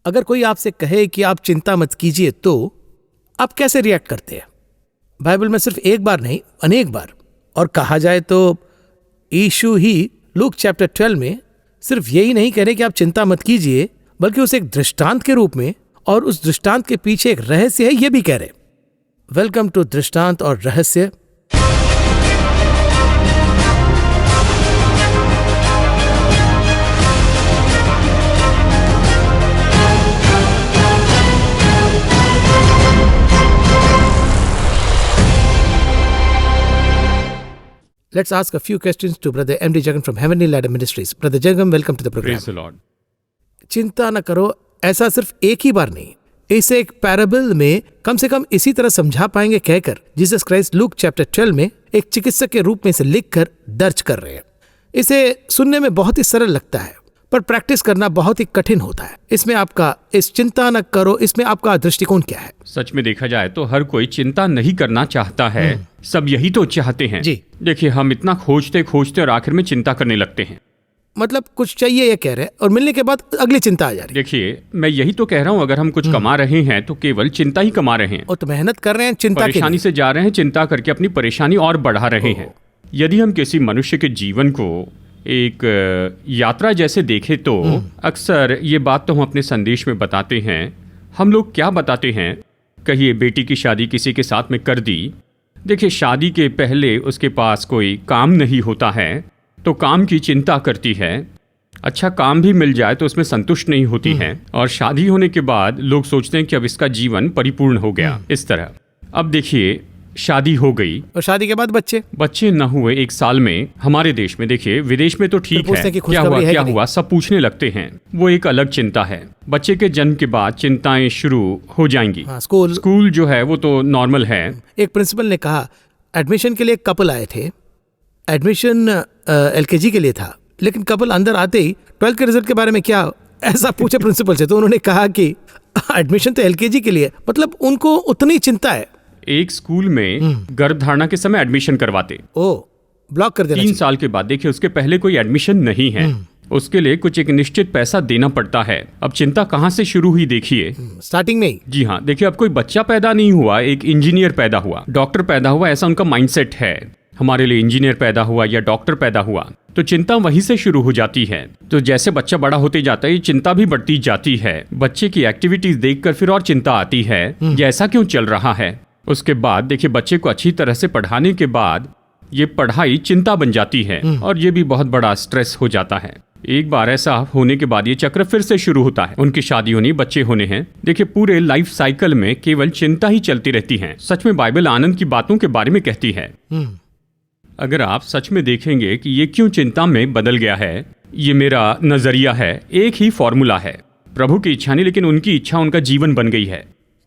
अगर कोई आपसे कहे कि आप चिंता मत कीजिए तो आप कैसे रिएक्ट करते हैं? बाइबल में सिर्फ एक बार नहीं, अनेक बार, और कहा जाए तो यीशु ही लूक चैप्टर 12 में सिर्फ यही नहीं कह रहे कि आप चिंता मत कीजिए, बल्कि उसे एक दृष्टांत के रूप में और उस दृष्टांत के पीछे एक रहस्य है, यह भी कह रहे। वेलकम टू दृष्टांत और रहस्य। Let's ask a few questions to Brother M.D. Jagan from Heavenly Ladder Ministries. Brother Jagan, welcome to the program. Praise the Lord. चिंता न करो, ऐसा सिर्फ एक ही बार नहीं, इसे एक पैराबल में कम से कम इसी तरह समझा पाएंगे कहकर जीसस क्राइस्ट लूक चैप्टर 12 में एक चिकित्सक के रूप में इसे लिखकर दर्ज कर रहे हैं। इसे सुनने में बहुत ही सरल लगता है, पर प्रैक्टिस करना बहुत ही कठिन होता है। इसमें आपका, इस चिंता न करो, इसमें आपका दृष्टिकोण क्या है? सच में देखा जाए तो हर कोई चिंता नहीं करना चाहता है, सब यही तो चाहते हैं जी। देखिए, हम इतना खोजते खोजते और आखिर में चिंता करने लगते हैं। मतलब कुछ चाहिए ये कह रहे हैं और मिलने के बाद अगली चिंता आ जा रही है। देखिए, मैं यही तो कह रहा हूँ, अगर हम कुछ कमा रहे हैं तो केवल चिंता ही कमा रहे हैं, और तो मेहनत कर रहे हैं चिंता के लिए। परेशानी से जा रहे हैं, चिंता करके अपनी परेशानी और बढ़ा रहे हैं। यदि हम किसी मनुष्य के जीवन को एक यात्रा जैसे देखें तो अक्सर ये बात तो हम अपने संदेश में बताते हैं। हम लोग क्या बताते हैं? कहिए बेटी की शादी किसी के साथ में कर दी। देखिए, शादी के पहले उसके पास कोई काम नहीं होता है तो काम की चिंता करती है। अच्छा काम भी मिल जाए तो उसमें संतुष्ट नहीं होती है, और शादी होने के बाद लोग सोचते हैं कि अब इसका जीवन परिपूर्ण हो गया। इस तरह अब देखिए, शादी हो गई और शादी के बाद बच्चे न हुए 1 साल में। हमारे देश में देखिए, विदेश में तो ठीक है, क्या हुआ सब पूछने लगते हैं, वो एक अलग चिंता है। बच्चे के जन्म के बाद चिंताएं शुरू हो जाएंगी। स्कूल जो है वो तो नॉर्मल है। एक प्रिंसिपल ने कहा, एडमिशन के लिए एक कपल आए थे, एडमिशन LKG के लिए था, लेकिन कपल अंदर आते ही 12th के रिजल्ट के बारे में क्या ऐसा पूछे प्रिंसिपल से, तो उन्होंने कहा कि एडमिशन तो LKG के लिए, मतलब उनको उतनी चिंता है। एक स्कूल में गर्भधारणा के समय एडमिशन करवाते, ब्लॉक कर देना 3 साल के बाद। देखिए, उसके पहले कोई एडमिशन नहीं है, उसके लिए कुछ एक निश्चित पैसा देना पड़ता है। अब चिंता कहाँ से शुरू हुई देखिए, स्टार्टिंग में ही। जी हाँ, देखिए, अब कोई बच्चा पैदा नहीं हुआ, एक इंजीनियर पैदा हुआ, डॉक्टर पैदा हुआ, ऐसा उनका माइंडसेट है। हमारे लिए इंजीनियर पैदा हुआ या डॉक्टर पैदा हुआ तो चिंता वहीं से शुरू हो जाती है। तो जैसे बच्चा बड़ा होते जाता है, ये चिंता भी बढ़ती जाती है। बच्चे की एक्टिविटीज देखकर फिर और चिंता आती है, ये ऐसा क्यों चल रहा है। उसके बाद देखिए, बच्चे को अच्छी तरह से पढ़ाने के बाद ये पढ़ाई चिंता बन जाती है, और ये भी बहुत बड़ा स्ट्रेस हो जाता है। एक बार ऐसा होने के बाद ये चक्र फिर से शुरू होता है। उनकी शादी होनी, बच्चे होने हैं। देखिए, पूरे लाइफ साइकिल में केवल चिंता ही चलती रहती है। सच में बाइबल आनंद की बातों के बारे में कहती है। अगर आप सच में देखेंगे कि ये क्यों चिंता में बदल गया है, ये मेरा नजरिया है। एक ही फॉर्मूला है, प्रभु की इच्छा नहीं, लेकिन उनकी इच्छा उनका जीवन बन गई है।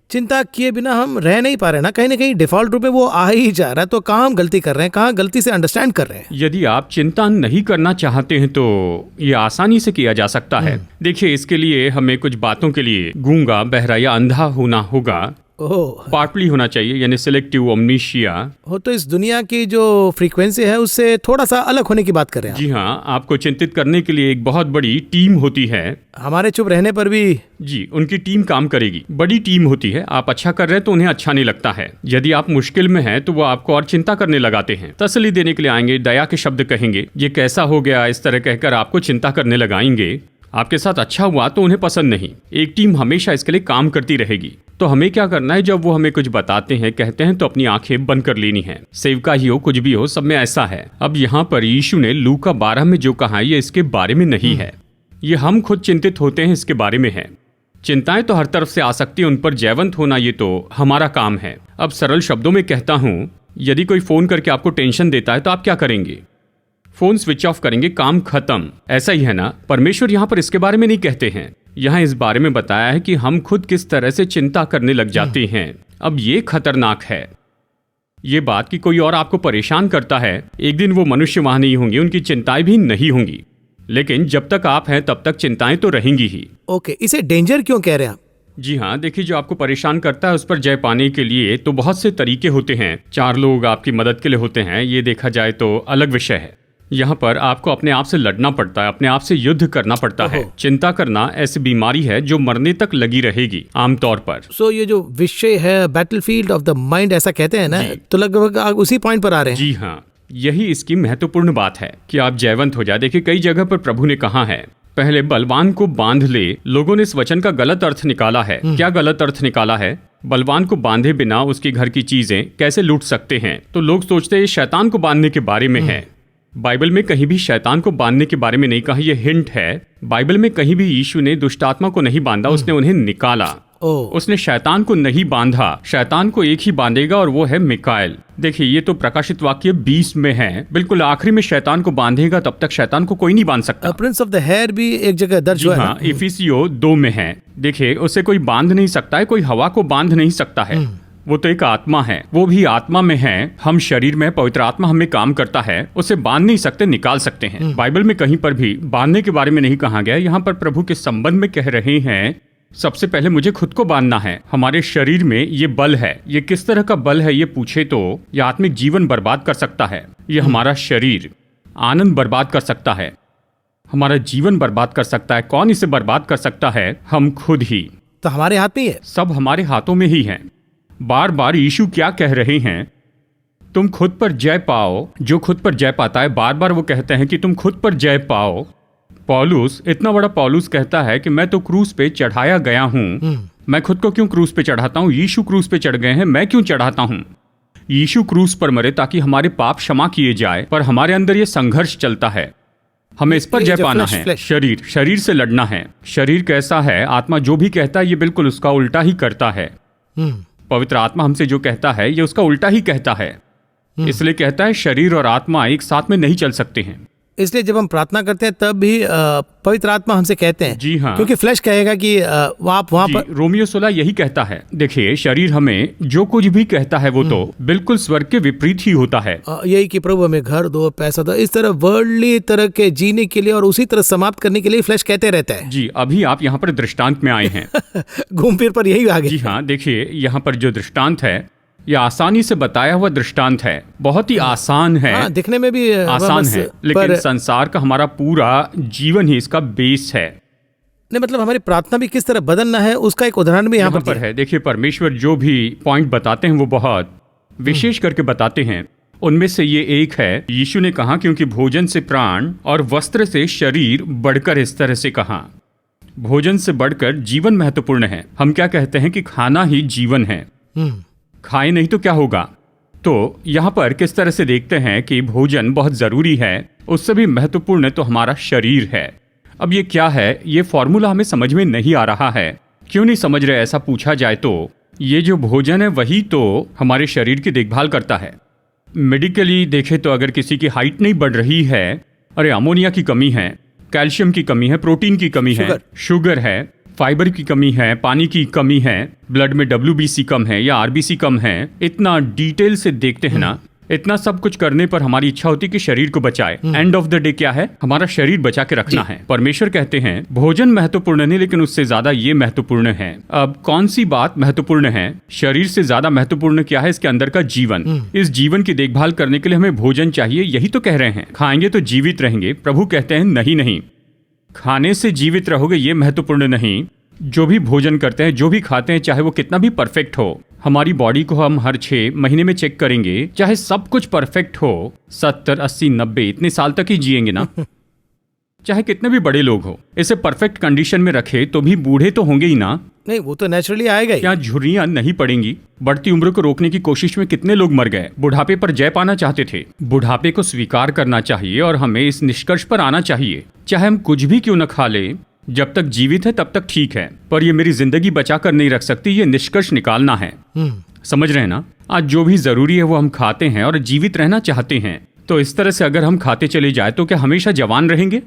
चिंता किए बिना हम रह नहीं पा रहे ना कहीं डिफॉल्ट रूप में वो आ ही जा रहा है। तो कहाँ हम गलती कर रहे हैं, कहाँ गलती से अंडरस्टैंड कर रहे हैं। यदि आप चिंता नहीं करना चाहते हैं तो ये आसानी से किया जा सकता है। देखिए, इसके लिए हमें कुछ बातों के लिए गूंगा, बहरा या अंधा होना होगा। पार्टली होना चाहिए, यानी सिलेक्टिव ओमनीशिया हो। तो इस दुनिया की जो फ्रीक्वेंसी है उससे थोड़ा सा अलग होने की बात कर रहे हैं। जी हाँ, आपको चिंतित करने के लिए एक बहुत बड़ी टीम होती है। हमारे चुप रहने पर भी जी उनकी टीम काम करेगी, बड़ी टीम होती है। आप अच्छा कर रहे हैं तो उन्हें अच्छा नहीं लगता है। यदि आप मुश्किल में हैं तो वो आपको और चिंता करने लगाते हैं। तसल्ली देने के लिए आएंगे, दया के शब्द कहेंगे, ये कैसा हो गया, इस तरह कहकर आपको चिंता करने लगाएंगे। आपके साथ अच्छा हुआ तो उन्हें पसंद नहीं। एक टीम हमेशा इसके लिए काम करती रहेगी। तो हमें क्या करना है, जब वो हमें कुछ बताते हैं, कहते हैं, तो अपनी आंखें बंद कर लेनी है। सेवका ही हो, कुछ भी हो, सब में ऐसा है। अब यहाँ पर यीशु ने लूका 12 में जो कहा है, ये इसके बारे में नहीं है। ये हम खुद चिंतित होते हैं, इसके बारे में है। चिंताएं तो हर तरफ से आ सकती है, उन पर जयवंत होना ये तो हमारा काम है। अब सरल शब्दों में कहता हूँ, यदि कोई फोन करके आपको टेंशन देता है तो आप क्या करेंगे? फोन स्विच ऑफ करेंगे, काम खत्म। ऐसा ही है ना? परमेश्वर यहाँ पर इसके बारे में नहीं कहते हैं। यहाँ इस बारे में बताया है कि हम खुद किस तरह से चिंता करने लग जाते हैं। अब ये खतरनाक है, ये बात कि कोई और आपको परेशान करता है। एक दिन वो मनुष्य वहां नहीं होंगे, उनकी चिंताएं भी नहीं होंगी, लेकिन जब तक आप हैं तब तक चिंताएं तो रहेंगी ही। ओके, इसे डेंजर क्यों कह रहे हैं आप? जी हाँ, देखिए, जो आपको परेशान करता है उस पर जय पाने के लिए तो बहुत से तरीके होते हैं। 4 लोग आपकी मदद के लिए होते हैं, ये देखा जाए तो अलग विषय है। यहाँ पर आपको अपने आप से लड़ना पड़ता है, अपने आप से युद्ध करना पड़ता है। चिंता करना ऐसी बीमारी है जो मरने तक लगी रहेगी आमतौर पर। सो ये जो विषय है बैटलफील्ड ऑफ द माइंड ऐसा कहते हैं ना, तो लगभग आप उसी पॉइंट पर आ रहे हैं। जी हाँ, यही इसकी महत्वपूर्ण बात है कि आप जयवंत हो जाए। देखिए कई जगह पर प्रभु ने कहा है पहले बलवान को बांध ले। लोगों ने इस वचन का गलत अर्थ निकाला है। क्या गलत अर्थ निकाला है? बलवान को बांधे बिना उसके घर की चीजें कैसे लूट सकते हैं? तो लोग सोचते हैं ये शैतान को बांधने के बारे में है। बाइबल में कहीं भी शैतान को बांधने के बारे में नहीं कहा, यह हिंट है। बाइबल में कहीं भी यीशु ने दुष्ट आत्मा को नहीं बांधा, उसने उन्हें निकाला। उसने शैतान को नहीं बांधा। शैतान को एक ही बांधेगा और वो है मिकाएल। देखिए ये तो प्रकाशित वाक्य 20 में है। बिल्कुल आखिरी में शैतान को बांधेगा, तब तक शैतान को कोई नहीं बांध सकता। प्रिंस ऑफ द हेयर भी एक जगह दर्ज हुआ है। हाँ, इफिसियो 2 में है। देखिए उसे कोई बांध नहीं सकता है, कोई हवा को बांध नहीं सकता है। वो तो एक आत्मा है, वो भी आत्मा में है। हम शरीर में, पवित्र आत्मा हमें काम करता है। उसे बांध नहीं सकते, निकाल सकते हैं। बाइबल में कहीं पर भी बांधने के बारे में नहीं कहा गया। यहाँ पर प्रभु के संबंध में कह रहे हैं सबसे पहले मुझे खुद को बांधना है। हमारे शरीर में ये बल है। ये किस तरह का बल है ये पूछे तो ये आत्मिक जीवन बर्बाद कर सकता है। ये हमारा शरीर आनंद बर्बाद कर सकता है, हमारा जीवन बर्बाद कर सकता है। कौन इसे बर्बाद कर सकता है? हम खुद ही। तो हमारे हाथ में ही है, सब हमारे हाथों में ही है। बार बार यीशु क्या कह रहे हैं? तुम खुद पर जय पाओ। जो खुद पर जय पाता है, बार बार वो कहते हैं कि तुम खुद पर जय पाओ। पौलुस, इतना बड़ा पौलुस कहता है कि मैं तो क्रूस पे चढ़ाया गया हूँ। मैं खुद को क्यों क्रूस पे चढ़ाता हूँ? यीशु क्रूस पे चढ़ गए हैं, मैं क्यों चढ़ाता हूँ? यीशु क्रूस पर मरे ताकि हमारे पाप क्षमा किए जाए, पर हमारे अंदर ये संघर्ष चलता है। हमें इस पर जय पाना है। शरीर से लड़ना है। शरीर कैसा है? आत्मा जो भी कहता है ये बिल्कुल उसका उल्टा ही करता है। पवित्र आत्मा हमसे जो कहता है ये उसका उल्टा ही कहता है। इसलिए कहता है शरीर और आत्मा एक साथ में नहीं चल सकते हैं। इसलिए जब हम प्रार्थना करते हैं तब भी पवित्र आत्मा हमसे कहते हैं। जी हाँ, क्योंकि फ्लैश कहेगा कि आप वहां पर। रोमियो 16 यही कहता है। देखिए शरीर हमें जो कुछ भी कहता है वो तो बिल्कुल स्वर्ग के विपरीत ही होता है। यही कि प्रभु हमें घर दो, पैसा दो, इस तरह वर्ल्डली तरह के जीने के लिए और उसी तरह समाप्त करने के लिए फ्लैश कहते रहता है। जी, अभी आप यहाँ पर दृष्टांत में आए हैं। घूम फिर पर यही आ गया। जी हाँ, देखिए यहाँ पर जो दृष्टांत है यह आसानी से बताया हुआ दृष्टांत है। बहुत ही आसान है। दिखने में भी आसान है, लेकिन संसार का हमारा पूरा जीवन ही इसका बेस है। नहीं, मतलब हमारी प्रार्थना भी किस तरह बदलना है उसका एक उदाहरण भी यहाँ पर है। देखिए परमेश्वर जो भी पॉइंट बताते हैं वो बहुत विशेष करके बताते हैं। उनमें से ये एक है, यीशु ने कहा क्योंकि भोजन से प्राण और वस्त्र से शरीर बढ़कर, इस तरह से कहा भोजन से बढ़कर जीवन महत्वपूर्ण है। हम क्या कहते हैं कि खाना ही जीवन है, खाए नहीं तो क्या होगा। तो यहाँ पर किस तरह से देखते हैं कि भोजन बहुत जरूरी है, उससे भी महत्वपूर्ण तो हमारा शरीर है। अब ये क्या है, ये फॉर्मूला हमें समझ में नहीं आ रहा है। क्यों नहीं समझ रहे ऐसा पूछा जाए तो ये जो भोजन है वही तो हमारे शरीर की देखभाल करता है। मेडिकली देखें तो अगर किसी की हाइट नहीं बढ़ रही है, अरे अमोनिया की कमी है, कैल्शियम की कमी है, प्रोटीन की कमी है, शुगर है, फाइबर की कमी है, पानी की कमी है, ब्लड में WBC कम है या RBC कम है, इतना डिटेल से देखते हैं ना। इतना सब कुछ करने पर हमारी इच्छा होती है कि शरीर को बचाए। एंड ऑफ द डे क्या है, हमारा शरीर बचा के रखना है। परमेश्वर कहते हैं भोजन महत्वपूर्ण नहीं, लेकिन उससे ज्यादा ये महत्वपूर्ण है। अब कौन सी बात महत्वपूर्ण है? शरीर से ज्यादा महत्वपूर्ण क्या है? इसके अंदर का जीवन। इस जीवन की देखभाल करने के लिए हमें भोजन चाहिए, यही तो कह रहे हैं। खाएंगे तो जीवित रहेंगे। प्रभु कहते हैं नहीं, खाने से जीवित रहोगे ये महत्वपूर्ण नहीं। जो भी भोजन करते हैं, जो भी खाते हैं, चाहे वो कितना भी परफेक्ट हो, हमारी बॉडी को हम हर 6 महीने में चेक करेंगे, चाहे सब कुछ परफेक्ट हो, 70, 80, 90 इतने साल तक ही जिएंगे ना। चाहे कितने भी बड़े लोग हो, इसे परफेक्ट कंडीशन में रखे तो भी बूढ़े तो होंगे ही ना। नहीं, वो तो नेचुरली आएगा ही। क्या झुर्रियां नहीं पड़ेंगी? बढ़ती उम्र को रोकने की कोशिश में कितने लोग मर गए। बुढ़ापे पर जय पाना चाहते थे। बुढ़ापे को स्वीकार करना चाहिए और हमें इस निष्कर्ष पर आना चाहिए, चाहे हम कुछ भी क्यों न खा ले, जब तक जीवित है तब तक ठीक है, पर ये मेरी जिंदगी बचा कर नहीं रख सकती। ये निष्कर्ष निकालना है। समझ रहे हैं ना? आज जो भी जरूरी है वो हम खाते हैं और जीवित रहना चाहते हैं। तो इस तरह से अगर हम खाते चले जाए तो क्या हमेशा जवान रहेंगे?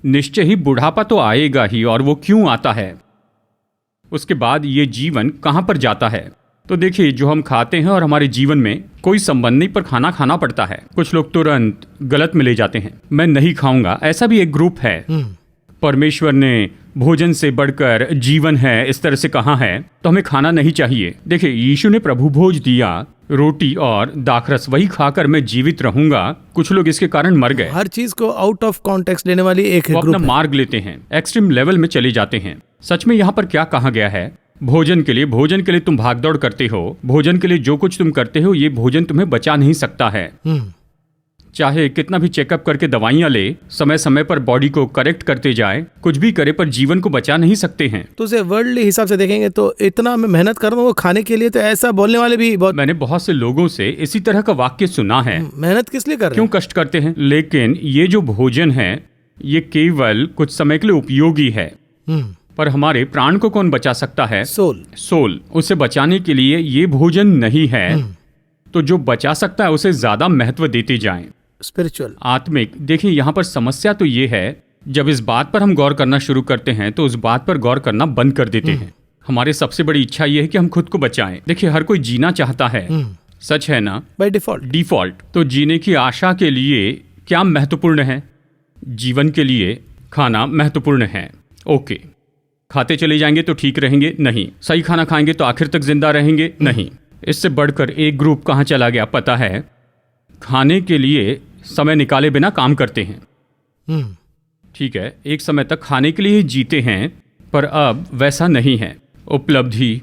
निश्चय ही बुढ़ापा तो आएगा ही। और वो क्यों आता है? उसके बाद ये जीवन कहाँ पर जाता है? तो देखिए, जो हम खाते हैं और हमारे जीवन में कोई संबंध नहीं, पर खाना खाना पड़ता है। कुछ लोग तुरंत गलत में ले जाते हैं, मैं नहीं खाऊंगा। ऐसा भी एक ग्रुप है। परमेश्वर ने भोजन से बढ़कर जीवन है इस तरह से कहा है, तो हमें खाना नहीं चाहिए। देखिए, यीशु ने प्रभु भोज दिया, रोटी और दाखरस, वही खाकर मैं जीवित रहूंगा। कुछ लोग इसके कारण मर गए। हर चीज को आउट ऑफ कॉन्टेक्स्ट लेने वाली एक वो ग्रुप अपना है। मार्ग लेते हैं, एक्सट्रीम लेवल में चले जाते हैं। सच में यहाँ पर क्या कहा गया है? भोजन के लिए तुम भागदौड़ करते हो, भोजन के लिए जो कुछ तुम करते हो, ये भोजन तुम्हें बचा नहीं सकता है। चाहे कितना भी चेकअप करके दवाइयां ले, समय समय पर बॉडी को करेक्ट करते जाए, कुछ भी करे, पर जीवन को बचा नहीं सकते हैं। तो उसे वर्ल्डली हिसाब से देखेंगे तो इतना मैं मेहनत कर रहा हूँ वो खाने के लिए, तो ऐसा बोलने वाले भी बहुत। मैंने बहुत से लोगों से इसी तरह का वाक्य सुना है। मेहनत किस लिए कर रहे क्यों हैं? कष्ट करते हैं? लेकिन ये जो भोजन है ये केवल कुछ समय के लिए उपयोगी है, पर हमारे प्राण को कौन बचा सकता है? सोल। उसे बचाने के लिए ये भोजन नहीं है। तो जो बचा सकता है उसे ज्यादा महत्व देते जाएं। स्पिरिचुअल, आत्मिक। देखिए, यहाँ पर समस्या तो ये है, जब इस बात पर हम गौर करना शुरू करते हैं तो उस बात पर गौर करना बंद कर देते हैं। हमारी सबसे बड़ी इच्छा ये है कि हम खुद को बचाएं। देखिए, हर कोई जीना चाहता है, सच है ना? By default. तो जीने की आशा के लिए क्या महत्वपूर्ण है? जीवन के लिए खाना महत्वपूर्ण है। ओके, खाते चले जाएंगे तो ठीक रहेंगे? नहीं। सही खाना खाएंगे तो आखिर तक जिंदा रहेंगे? नहीं। इससे बढ़कर एक ग्रुप कहाँ चला गया पता है? खाने के लिए समय निकाले बिना काम करते हैं। ठीक है, एक समय तक खाने के लिए ही जीते हैं, पर अब वैसा नहीं है। उपलब्धि,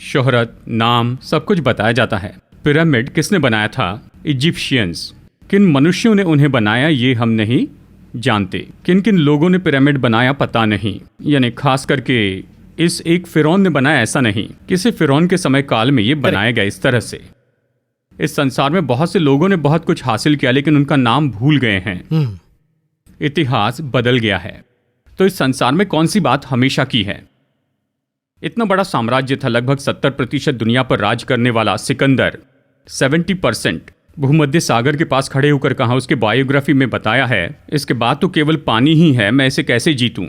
शोहरत, नाम, सब कुछ बताया जाता है। पिरामिड किसने बनाया था? इजिप्शियंस। किन मनुष्यों ने उन्हें बनाया ये हम नहीं जानते। किन किन लोगों ने पिरामिड बनाया पता नहीं। यानी खास करके इस एक फिरौन ने बनाया ऐसा नहीं, किसी फिरौन के समय काल में ये बनाया गया इस तरह से। इस संसार में बहुत से लोगों ने बहुत कुछ हासिल किया, लेकिन उनका नाम भूल गए हैं। इतिहास बदल गया है। तो इस संसार में कौन सी बात हमेशा की है? इतना बड़ा साम्राज्य था, लगभग 70% दुनिया पर राज करने वाला सिकंदर 70% भूमध्य सागर के पास खड़े होकर कहा, उसके बायोग्राफी में बताया है, इसके बाद तो केवल पानी ही है, मैं इसे कैसे जीतूं?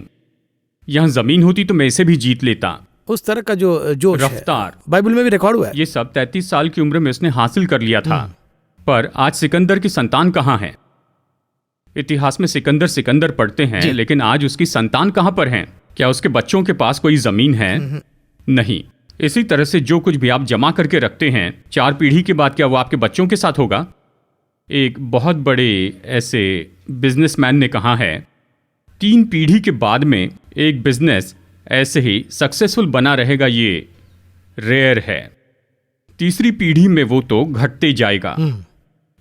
यहां जमीन होती तो मैं इसे भी जीत लेता। उस तरह का जो जोश है, रफ्तार बाइबल में भी रिकॉर्ड हुआ है। ये सब 33 साल की उम्र में उसने हासिल कर लिया था। पर आज सिकंदर की संतान कहाँ है? इतिहास में सिकंदर सिकंदर पढ़ते हैं, लेकिन आज उसकी संतान कहाँ पर हैं? क्या उसके बच्चों के पास कोई जमीन है? नहीं। इसी तरह से जो कुछ भी आप जमा करके रखते हैं, 4 पीढ़ी के बाद क्या वो आपके बच्चों के साथ होगा? एक बहुत बड़े ऐसे बिजनेसमैन ने कहा है, 3 पीढ़ी के बाद में एक बिजनेस ऐसे ही सक्सेसफुल बना रहेगा, ये रेयर है। तीसरी पीढ़ी में वो तो घटते जाएगा,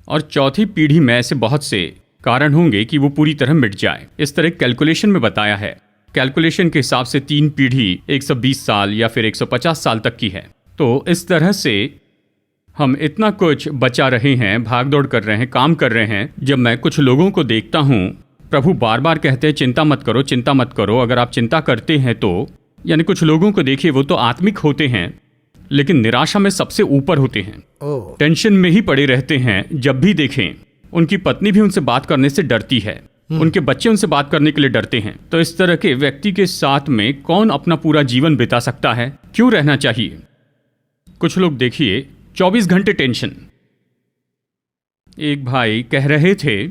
और चौथी पीढ़ी में ऐसे बहुत से कारण होंगे कि वो पूरी तरह मिट जाए। इस तरह कैलकुलेशन में बताया है। कैलकुलेशन के हिसाब से 3 पीढ़ी 120 साल या फिर 150 साल तक की है। तो इस तरह से हम इतना कुछ बचा रहे हैं, भागदौड़ कर रहे हैं, काम कर रहे हैं। जब मैं कुछ लोगों को देखता हूँ, प्रभु बार बार कहते हैं चिंता मत करो, चिंता मत करो। अगर आप चिंता करते हैं तो, यानी कुछ लोगों को देखिए, वो तो आत्मिक होते हैं लेकिन निराशा में सबसे ऊपर होते हैं। टेंशन में ही पड़े रहते हैं। जब भी देखें, उनकी पत्नी भी उनसे बात करने से डरती है, उनके बच्चे उनसे बात करने के लिए डरते हैं। तो इस तरह के व्यक्ति के साथ में कौन अपना पूरा जीवन बिता सकता है? क्यों रहना चाहिए? कुछ लोग देखिए 24 घंटे टेंशन। एक भाई कह रहे थे,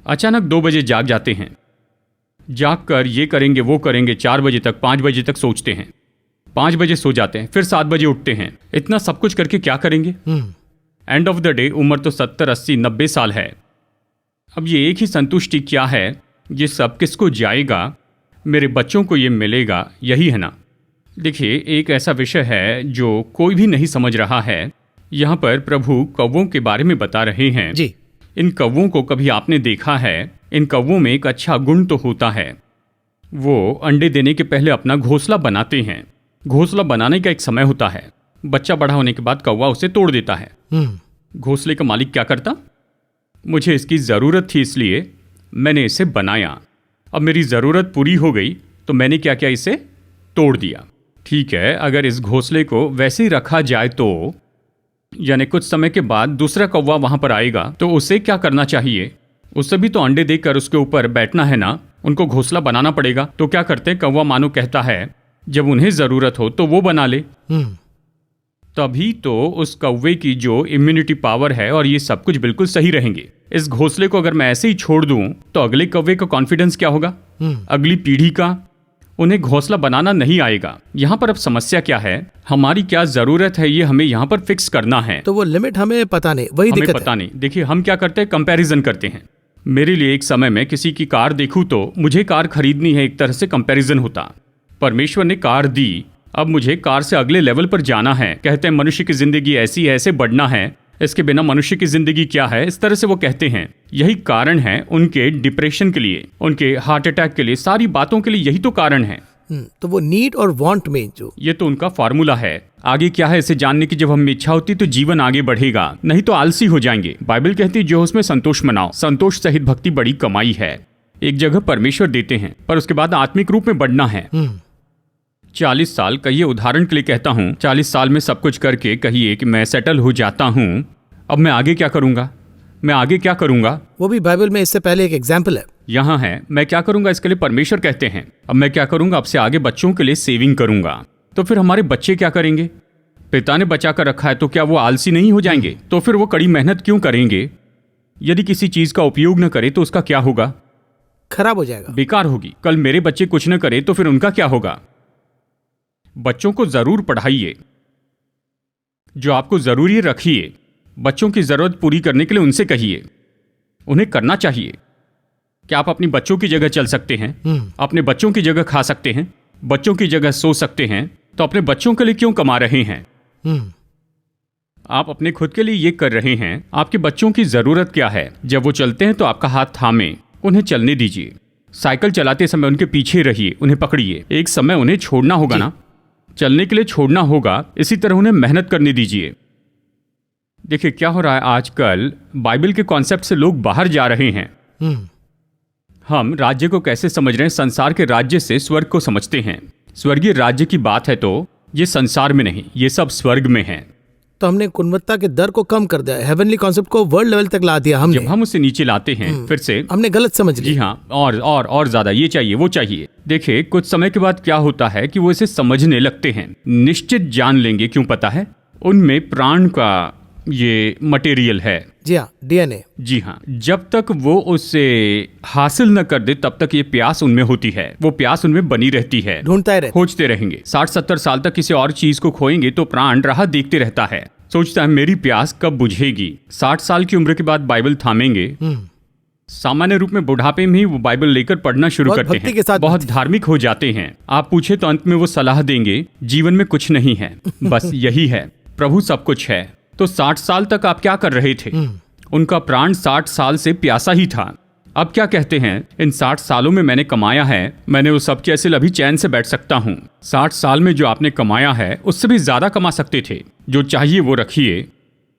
अचानक 2 बजे जाग जाते हैं, जाग कर ये करेंगे वो करेंगे, 4 बजे तक 5 बजे तक सोचते हैं, 5 बजे सो जाते हैं, फिर 7 बजे उठते हैं। इतना सब कुछ करके क्या करेंगे? एंड ऑफ द डे उम्र तो 70, 80, 90 साल है। अब ये एक ही संतुष्टि क्या है? ये सब किसको जाएगा? मेरे बच्चों को ये मिलेगा, यही है ना? देखिए, एक ऐसा विषय है जो कोई भी नहीं समझ रहा है। यहाँ पर प्रभु कौवों के बारे में बता रहे हैं जी। इन कौवों को कभी आपने देखा है? इन कौवों में एक अच्छा गुण तो होता है, वो अंडे देने के पहले अपना घोंसला बनाते हैं। घोंसला बनाने का एक समय होता है, बच्चा बड़ा होने के बाद कौवा उसे तोड़ देता है। घोंसले का मालिक क्या करता? मुझे इसकी ज़रूरत थी इसलिए मैंने इसे बनाया, अब मेरी ज़रूरत पूरी हो गई तो मैंने क्या किया? इसे तोड़ दिया। ठीक है, अगर इस घोंसले को वैसे ही रखा जाए तो, यानी कुछ समय के बाद दूसरा कौवा वहां पर आएगा तो उसे क्या करना चाहिए? उसे भी तो अंडे देकर उसके ऊपर बैठना है ना, उनको घोंसला बनाना पड़ेगा। तो क्या करते हैं? कौवा मानो कहता है जब उन्हें ज़रूरत हो तो वो बना ले, तभी तो उस कौवे की जो इम्यूनिटी पावर है और ये सब कुछ बिल्कुल सही रहेंगे। इस घोंसले को अगर मैं ऐसे ही छोड़ दूं तो अगले कौवे का कॉन्फिडेंस क्या होगा, अगली पीढ़ी का, उन्हें घोंसला बनाना नहीं आएगा। यहाँ पर अब समस्या क्या है, हमारी क्या जरूरत है, ये हमें यहाँ पर फिक्स करना है। तो वो लिमिट हमें पता नहीं, वही हमें दिक्कत पता नहीं। देखिए हम क्या करते हैं, कंपैरिजन करते हैं। मेरे लिए एक समय में किसी की कार देखूं तो मुझे कार खरीदनी है, एक तरह से कंपैरिजन होता। परमेश्वर ने कार दी, अब मुझे कार से अगले लेवल पर जाना है। कहते हैं मनुष्य की जिंदगी ऐसी है, ऐसे बढ़ना है, इसके बिना मनुष्य की जिंदगी क्या है, इस तरह से वो कहते हैं। यही कारण है उनके डिप्रेशन के लिए, उनके हार्ट अटैक के लिए, सारी बातों के लिए यही तो कारण है। तो वो नीड और वांट में जो ये तो उनका फार्मूला है। आगे क्या है इसे जानने की जब हमें इच्छा होती तो जीवन आगे बढ़ेगा, नहीं तो आलसी हो जाएंगे। बाइबल कहती है जो उसमें संतोष मनाओ, संतोष सहित भक्ति बड़ी कमाई है। एक जगह परमेश्वर देते हैं पर उसके बाद आत्मिक रूप में बढ़ना है। 40 साल कहिए, उदाहरण के लिए कहता हूँ, 40 साल में सब कुछ करके कहिए कि मैं सेटल हो जाता हूँ, अब मैं आगे क्या करूंगा, मैं आगे क्या करूंगा। वो भी बाइबल में इससे पहले एक एग्जाम्पल है। यहाँ है मैं क्या करूंगा, इसके लिए परमेश्वर कहते हैं अब मैं क्या करूंगा, अब से आगे बच्चों के लिए सेविंग करूंगा। तो फिर हमारे बच्चे क्या करेंगे, पिता ने बचा कर रखा है तो क्या वो आलसी नहीं हो जाएंगे? तो फिर वो कड़ी मेहनत क्यों करेंगे? यदि किसी चीज का उपयोग न करे तो उसका क्या होगा, खराब हो जाएगा, बेकार होगी। कल मेरे बच्चे कुछ न करे तो फिर उनका क्या होगा। बच्चों को जरूर पढ़ाइए, जो आपको जरूरी है रखिए, बच्चों की जरूरत पूरी करने के लिए उनसे कहिए, उन्हें करना चाहिए। क्या आप अपनी बच्चों की जगह चल सकते हैं, अपने बच्चों की जगह खा सकते हैं, बच्चों की जगह सो सकते हैं, तो अपने बच्चों के लिए क्यों कमा रहे हैं? आप अपने खुद के लिए ये कर रहे हैं। आपके बच्चों की जरूरत क्या है? जब वो चलते हैं तो आपका हाथ थामे, उन्हें चलने दीजिए। साइकिल चलाते समय उनके पीछे रहिए, उन्हें पकड़िए। एक समय उन्हें छोड़ना होगा ना, चलने के लिए छोड़ना होगा। इसी तरह उन्हें मेहनत करने दीजिए। देखिए क्या हो रहा है आजकल, बाइबल के कॉन्सेप्ट से लोग बाहर जा रहे हैं। हम राज्य को कैसे समझ रहे हैं? संसार के राज्य से स्वर्ग को समझते हैं। स्वर्गीय राज्य की बात है तो ये संसार में नहीं, ये सब स्वर्ग में है। तो हमने गुणवत्ता के दर को कम कर दिया, हेवनली कॉन्सेप्ट को वर्ल्ड लेवल तक ला दिया हमने। जब हम उसे नीचे लाते हैं फिर से हमने गलत समझ लिया। जी हाँ, और ज्यादा ये चाहिए वो चाहिए। देखिए कुछ समय के बाद क्या होता है कि वो इसे समझने लगते हैं, निश्चित जान लेंगे। क्यों पता है? उनमें प्राण का ये मटेरियल है। जी हाँ, डीएनए। जी हाँ, जब तक वो उसे हासिल न कर दे तब तक ये प्यास उनमें होती है, वो प्यास उनमें बनी रहती है, ढूंढता ही रहता, खोजते रहेंगे। 60-70 साल तक किसी और चीज को खोएंगे तो प्राण राह देखते रहता है, सोचता है मेरी प्यास कब बुझेगी। 60 साल की उम्र के बाद बाइबल थामेंगे। सामान्य रूप में बुढ़ापे में ही वो बाइबल लेकर पढ़ना शुरू करते हैं, बहुत धार्मिक हो जाते हैं। आप पूछे तो अंत में वो सलाह देंगे जीवन में कुछ नहीं है, बस यही है, प्रभु सब कुछ है। तो 60 साल तक आप क्या कर रहे थे? उनका प्राण 60 साल से प्यासा ही था। अब क्या कहते हैं, इन 60 सालों में मैंने कमाया है, मैंने वो सब कैसे अभी चैन से बैठ सकता हूँ। 60 साल में जो आपने कमाया है उससे भी ज्यादा कमा सकते थे। जो चाहिए वो रखिए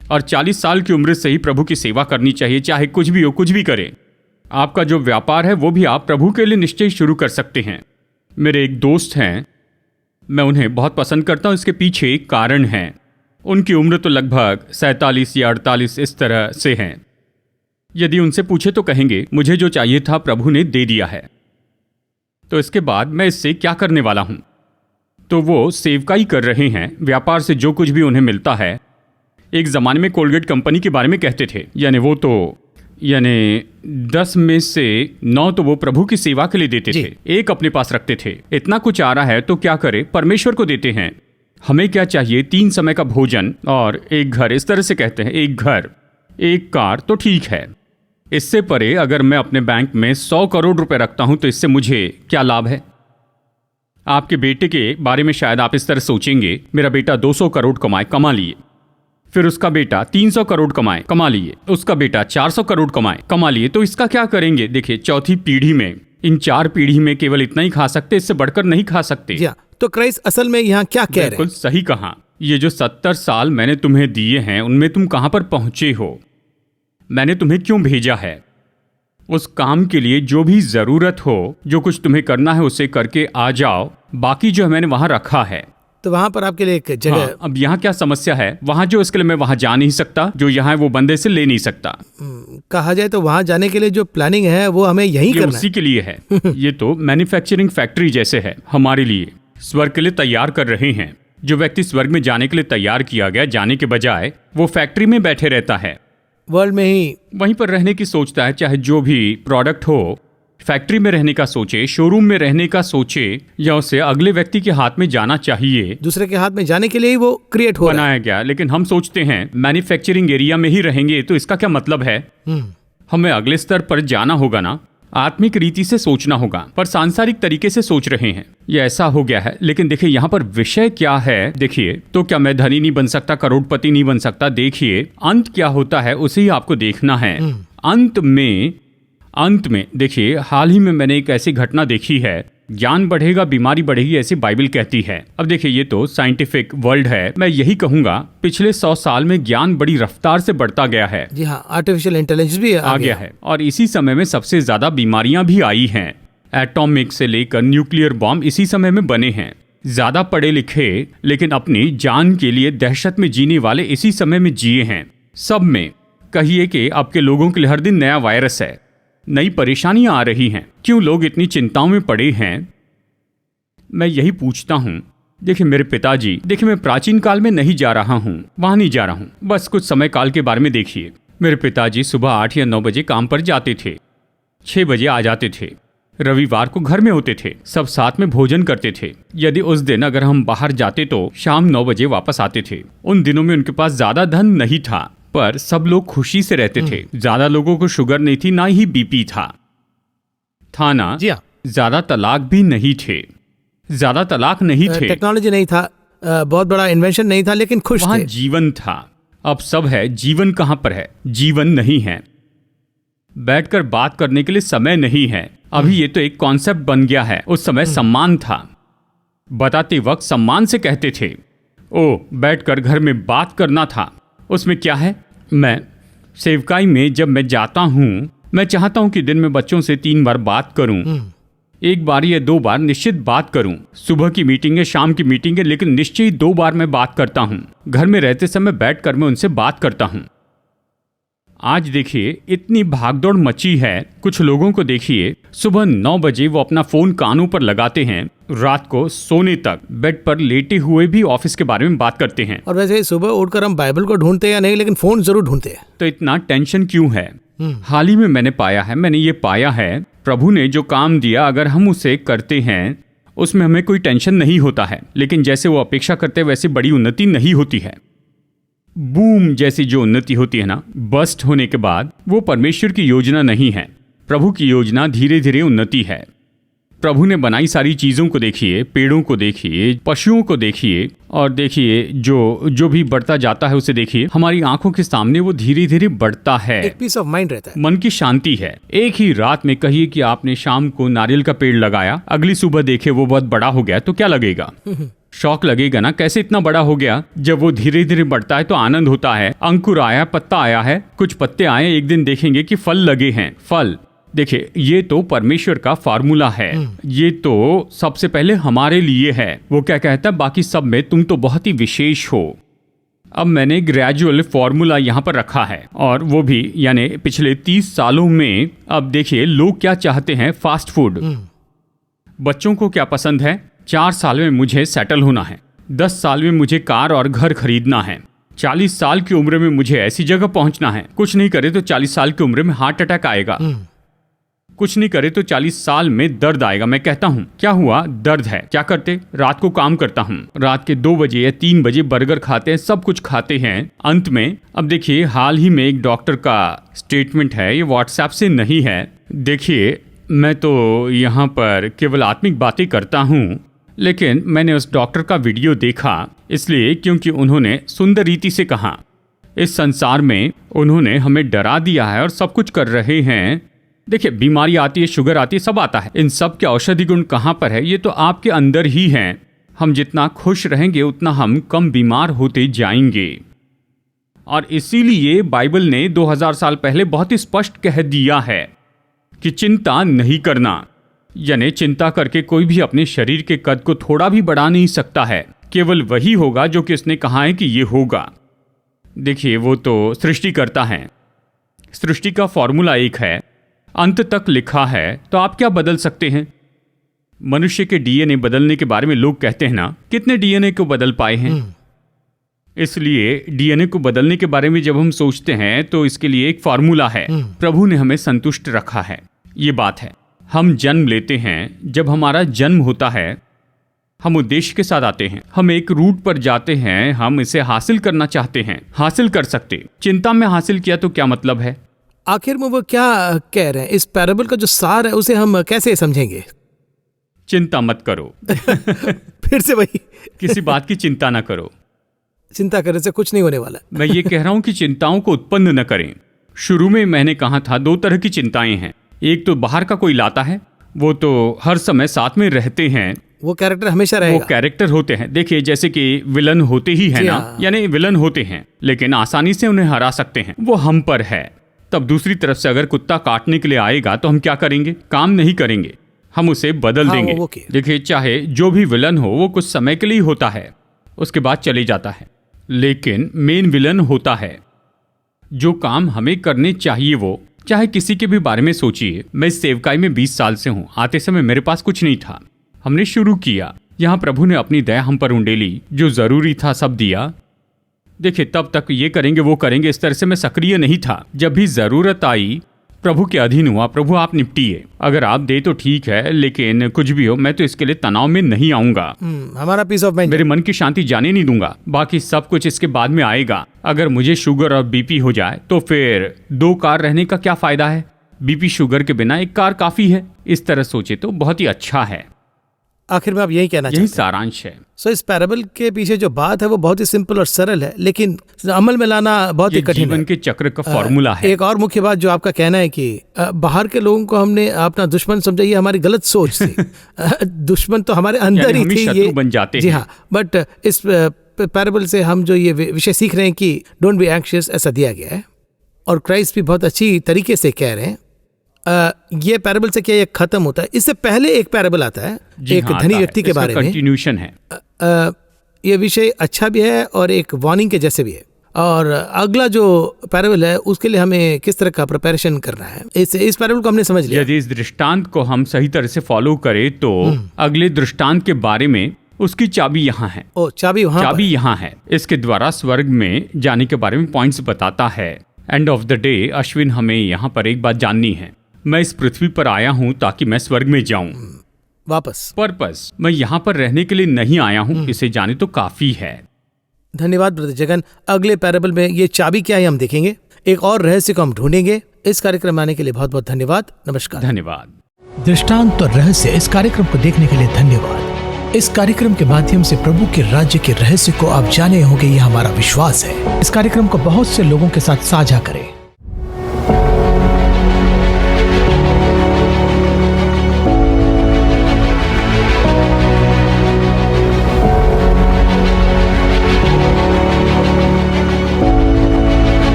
और 40 साल की उम्र से ही प्रभु की सेवा करनी चाहिए, चाहे कुछ भी हो, कुछ भी करे। आपका जो व्यापार है वो भी आप प्रभु के लिए निश्चय शुरू कर सकते हैं। मेरे एक दोस्त हैं, मैं उन्हें बहुत पसंद करता हूँ, इसके पीछे एक कारण है। उनकी उम्र तो लगभग 47 या 48 इस तरह से है। यदि उनसे पूछे तो कहेंगे मुझे जो चाहिए था प्रभु ने दे दिया है, तो इसके बाद मैं इससे क्या करने वाला हूं। तो वो सेवकाई कर रहे हैं, व्यापार से जो कुछ भी उन्हें मिलता है। एक जमाने में कोलगेट कंपनी के बारे में कहते थे, यानी 10 में से 9 तो वो प्रभु की सेवा के लिए देते थे, एक अपने पास रखते थे। इतना कुछ आ रहा है तो क्या करे, परमेश्वर को देते हैं। हमें क्या चाहिए? 3 समय का भोजन और एक घर। इस तरह से कहते हैं, एक घर, एक कार तो ठीक है। इससे परे अगर मैं अपने बैंक में 100 करोड़ रुपए रखता हूं तो इससे मुझे क्या लाभ है? आपके बेटे के बारे में शायद आप इस तरह सोचेंगे, मेरा बेटा 200 करोड़ कमाए, कमा लिए। फिर उसका बेटा 300 करोड़ कमाए, कमा लिए। उसका बेटा 400 करोड़ कमाए, कमा लिए। तो इसका क्या करेंगे? देखिए चौथी पीढ़ी में, इन 4 पीढ़ी में केवल इतना ही खा सकते, इससे बढ़कर नहीं खा सकते। तो क्राइस्ट असल में यहाँ क्या कह रहे हैं? बिल्कुल सही कहा। ये जो 70 साल मैंने तुम्हें दिए हैं उनमें तुम कहां पर पहुंचे हो? मैंने तुम्हें क्यों भेजा है? उस काम के लिए जो भी जरूरत हो, जो कुछ तुम्हें करना है उसे करके आ जाओ। बाकी जो मैंने वहां रखा है। तो वहां पर आपके लिए एक जगह। हाँ, अब यहाँ क्या समस्या है? वहां जो इसके लिए मैं वहां जा नहीं सकता, जो यहाँ है वो बंदे से ले नहीं सकता। कहा जाए तो वहां जाने के लिए जो प्लानिंग है वो हमें यही करना है। उसी के लिए है। ये तो मैन्युफैक्चरिंग फैक्ट्री जैसे है हमारे लिए, स्वर्ग के लिए तैयार कर रहे हैं। जो व्यक्ति स्वर्ग में जाने के लिए तैयार किया गया, जाने के बजाय वो फैक्ट्री में बैठे रहता है, वर्ल्ड में ही वहीं पर रहने की सोचता है। चाहे जो भी प्रोडक्ट हो, फैक्ट्री में रहने का सोचे, शोरूम में रहने का सोचे, या उसे अगले व्यक्ति के हाथ में जाना चाहिए, दूसरे के हाथ में जाने के लिए ही वो क्रिएट हो रहा है। बनाया गया। लेकिन हम सोचते हैं मैन्युफैक्चरिंग एरिया में ही रहेंगे तो इसका क्या मतलब है? हमें अगले स्तर पर जाना होगा ना, आत्मिक रीति से सोचना होगा, पर सांसारिक तरीके से सोच रहे हैं। ये ऐसा हो गया है। लेकिन देखिए यहाँ पर विषय क्या है। देखिए, तो क्या मैं धनी नहीं बन सकता, करोड़पति नहीं बन सकता? देखिए अंत क्या होता है उसे ही आपको देखना है। अंत में देखिए, हाल ही में मैंने एक ऐसी घटना देखी है, ज्ञान बढ़ेगा बीमारी बढ़ेगी, ऐसी बाइबल कहती है। अब देखिए, ये तो साइंटिफिक वर्ल्ड है। मैं यही कहूंगा पिछले 100 साल में ज्ञान बड़ी रफ्तार से बढ़ता गया है। जी हाँ, आर्टिफिशियल इंटेलिजेंस भी आ गया है। और इसी समय में सबसे ज्यादा बीमारियां भी आई हैं। एटॉमिक से लेकर न्यूक्लियर बॉम्ब इसी समय में बने हैं। ज्यादा पढ़े लिखे लेकिन अपनी जान के लिए दहशत में जीने वाले इसी समय में जिए हैं। सब में कहिए कि आपके लोगों के लिए हर दिन नया वायरस है, नई परेशानियां आ रही हैं। क्यों लोग इतनी चिंताओं में पड़े हैं? मैं यही पूछता हूं। देखिए मेरे पिताजी, देखिए मैं प्राचीन काल में नहीं जा रहा हूं, वहां नहीं जा रहा हूं, बस कुछ समय काल के बारे में देखिए। मेरे पिताजी सुबह 8 या 9 बजे काम पर जाते थे, 6 बजे आ जाते थे। रविवार को घर में होते थे, सब साथ में भोजन करते थे। यदि उस दिन अगर हम बाहर जाते तो शाम 9 बजे वापस आते थे। उन दिनों में उनके पास ज्यादा धन नहीं था, पर सब लोग खुशी से रहते थे। ज्यादा लोगों को शुगर नहीं थी, ना ही बीपी था ना? जी हाँ। ज्यादा तलाक भी नहीं थे, ज्यादा तलाक नहीं थे। टेक्नोलॉजी नहीं था, बहुत बड़ा इन्वेंशन नहीं था, लेकिन खुश वहां थे। जीवन था। अब सब है, जीवन कहां पर है? जीवन नहीं है। बैठकर बात करने के लिए समय नहीं है। अभी ये तो एक कॉन्सेप्ट बन गया है। उस समय सम्मान था, बताते वक्त सम्मान से कहते थे। ओ, बैठकर घर में बात करना था। उसमें क्या है? मैं सेवकाई में जब मैं जाता हूं, मैं चाहता हूं कि दिन में बच्चों से 3 बार बात करूं, 1 बार या 2 बार निश्चित बात करूं। सुबह की मीटिंग है, शाम की मीटिंग है, लेकिन निश्चय 2 बार मैं बात करता हूं। घर में रहते समय बैठकर मैं उनसे बात करता हूं। आज देखिए इतनी भागदौड़ मची है। कुछ लोगों को देखिए, सुबह 9 बजे वो अपना फोन कानों पर लगाते हैं, रात को सोने तक बेड पर लेटे हुए भी ऑफिस के बारे में बात करते हैं। और वैसे सुबह उठकर हम बाइबल को ढूंढते हैं या नहीं, लेकिन फोन जरूर ढूंढते हैं। तो इतना टेंशन क्यों है? हाल ही में मैंने ये पाया है, प्रभु ने जो काम दिया अगर हम उसे करते हैं उसमें हमें कोई टेंशन नहीं होता है। लेकिन जैसे वो अपेक्षा करते हैं वैसे बड़ी उन्नति नहीं होती है। बूम जैसी जो उन्नति होती है ना, बस्ट होने के बाद, वो परमेश्वर की योजना नहीं है। प्रभु की योजना धीरे धीरे उन्नति है। प्रभु ने बनाई सारी चीज़ों को देखिए, पेड़ों को देखिए, पशुओं को देखिए, और देखिए जो भी बढ़ता जाता है उसे देखिए। हमारी आंखों के सामने वो धीरे धीरे बढ़ता है। एक पीस ऑफ माइंड रहता है, मन की शांति है। एक ही रात में कहिए कि आपने शाम को नारियल का पेड़ लगाया, अगली सुबह देखे वो बहुत बड़ा हो गया, तो क्या लगेगा? शौक लगेगा ना, कैसे इतना बड़ा हो गया? जब वो धीरे धीरे बढ़ता है तो आनंद होता है। अंकुर आया, पत्ता आया है, कुछ पत्ते आए, एक दिन देखेंगे कि फल लगे हैं। फल देखिए, ये तो परमेश्वर का फार्मूला है। ये तो सबसे पहले हमारे लिए है। वो क्या कहता है? बाकी सब में तुम तो बहुत ही विशेष हो। अब मैंने ग्रेजुअल फॉर्मूला यहाँ पर रखा है, और वो भी यानी पिछले 30 सालों में। अब देखिए लोग क्या चाहते हैं? Fast food. बच्चों को क्या पसंद है? 4 साल में मुझे सेटल होना है, 10 साल में मुझे कार और घर खरीदना है, 40 साल की उम्र में मुझे ऐसी जगह पहुंचना है। कुछ नहीं करे तो 40 साल की उम्र में हार्ट अटैक आएगा। कुछ नहीं करे तो 40 साल में दर्द आएगा। मैं कहता हूँ क्या हुआ? दर्द है। क्या करते? रात को काम करता हूँ, रात के 2 बजे या 3 बजे बर्गर खाते हैं, सब कुछ खाते हैं। अंत में अब देखिए, हाल ही में एक डॉक्टर का स्टेटमेंट है, ये व्हाट्सएप से नहीं है। देखिए मैं तो यहाँ पर केवल आत्मिक बातें करता हूँ, लेकिन मैंने उस डॉक्टर का वीडियो देखा इसलिए क्योंकि उन्होंने सुंदर रीति से कहा, इस संसार में उन्होंने हमें डरा दिया है और सब कुछ कर रहे हैं। देखिए बीमारी आती है, शुगर आती है, सब आता है। इन सब के औषधि गुण कहाँ पर है? ये तो आपके अंदर ही हैं। हम जितना खुश रहेंगे उतना हम कम बीमार होते जाएंगे। और इसीलिए बाइबल ने 2000 साल पहले बहुत ही स्पष्ट कह दिया है कि चिंता नहीं करना। यानी चिंता करके कोई भी अपने शरीर के कद को थोड़ा भी बढ़ा नहीं सकता है। केवल वही होगा जो कि उसने कहा है कि ये होगा। देखिए वो तो सृष्टि करता है, सृष्टि का फॉर्मूला एक है, अंत तक लिखा है, तो आप क्या बदल सकते हैं? मनुष्य के डीएनए बदलने के बारे में लोग कहते हैं ना, कितने डीएनए को बदल पाए हैं। इसलिए डीएनए को बदलने के बारे में जब हम सोचते हैं तो इसके लिए एक फॉर्मूला है। प्रभु ने हमें संतुष्ट रखा है। ये बात है, हम जन्म लेते हैं, जब हमारा जन्म होता है हम उद्देश्य के साथ आते हैं, हम एक रूट पर जाते हैं, हम इसे हासिल करना चाहते हैं, हासिल कर सकते। चिंता में हासिल किया तो क्या मतलब है? आखिर में वो क्या कह रहे हैं? इस पैराबल का जो सार है उसे हम कैसे समझेंगे? चिंता मत करो। फिर से वही, किसी बात की चिंता ना करो। चिंता करने से कुछ नहीं होने वाला। मैं ये कह रहा हूं कि चिंताओं को उत्पन्न न करें। शुरू में मैंने कहा था 2 तरह की चिंताएं हैं। एक तो बाहर का कोई लाता है, वो तो हर समय साथ में रहते हैं, वो कैरेक्टर हमेशा रहेगा। वो कैरेक्टर होते हैं। देखिए जैसे कि विलन होते ही है ना, यानी विलन होते हैं लेकिन आसानी से उन्हें हरा सकते हैं, वो हम पर है। तब दूसरी तरफ से अगर कुत्ता काटने के लिए आएगा तो हम क्या करेंगे? काम नहीं करेंगे, हम उसे बदल देंगे। देखिए चाहे जो भी विलन हो वो कुछ समय के लिए होता है, उसके बाद चले जाता है, लेकिन मेन विलन होता है। जो काम हमें करने चाहिए वो, चाहे किसी के भी बारे में सोचिए। मैं इस सेवकाई में 20 साल से हूँ। आते समय मेरे पास कुछ नहीं था, हमने शुरू किया। यहाँ प्रभु ने अपनी दया हम पर उंडेली, जो जरूरी था सब दिया। देखिए तब तक ये करेंगे वो करेंगे, इस तरह से मैं सक्रिय नहीं था। जब भी जरूरत आई प्रभु के अधीन हुआ, प्रभु आप निपटिए, अगर आप दे तो ठीक है, लेकिन कुछ भी हो मैं तो इसके लिए तनाव में नहीं आऊंगा। हमारा पीस ऑफ माइंड, मेरे मन की शांति जाने नहीं दूंगा, बाकी सब कुछ इसके बाद में आएगा। अगर मुझे शुगर और बीपी हो जाए तो फिर 2 कार रहने का क्या फायदा है? बीपी शुगर के बिना 1 कार काफी है। इस तरह सोचे तो बहुत ही अच्छा है। आखिर में आप यही कहना चाहते हैं? यही सारांश है। सो इस पैराबल के पीछे जो बात है वो बहुत ही सिंपल और सरल है, लेकिन अमल में लाना बहुत ही कठिन है। जीवन के चक्र का फॉर्मूला है। एक और मुख्य बात जो आपका कहना है कि बाहर के लोगों को हमने अपना दुश्मन समझा, ये हमारी गलत सोच थी। दुश्मन तो हमारे अंदर ही थी, ये बन जाते हैं। जी हाँ, बट इस पैराबल से हम जो ये विषय सीख रहे हैं कि डोंट बी एंग्शियस, ऐसा दिया गया है। और क्राइस्ट भी बहुत अच्छी तरीके से कह रहे हैं। ये पैराबल से क्या ये खत्म होता है? इससे पहले एक पैराबल आता है एक धनी व्यक्ति के बारे में, कंटिन्यूशन है। ये विषय अच्छा भी है और एक वार्निंग के जैसे भी है। और अगला जो पैराबल है उसके लिए हमें किस तरह का प्रिपरेशन करना है, इस पैराबल को हमने समझ लिया। यदि इस दृष्टांत को हम सही तरह से फॉलो करें तो अगले दृष्टांत के बारे में उसकी चाबी यहाँ है। चाबी यहाँ है। इसके द्वारा स्वर्ग में जाने के बारे में पॉइंट्स बताता है। End of the day Ashwin, हमें यहाँ पर एक बात जाननी है। मैं इस पृथ्वी पर आया हूँ ताकि मैं स्वर्ग में जाऊं वापस। पर्पस, मैं यहाँ पर रहने के लिए नहीं आया हूँ, इसे जाने तो काफी है। धन्यवाद ब्रदर जगन। अगले पैराबल में ये चाबी क्या है हम देखेंगे, एक और रहस्य को हम ढूंढेंगे। इस कार्यक्रम में आने के लिए बहुत बहुत धन्यवाद। नमस्कार। धन्यवाद। दृष्टांत और रहस्य इस कार्यक्रम को देखने के लिए धन्यवाद। इस कार्यक्रम के माध्यम से प्रभु के राज्य के रहस्य को आप जाने होंगे, यह हमारा विश्वास है। इस कार्यक्रम को बहुत से लोगों के साथ साझा करें।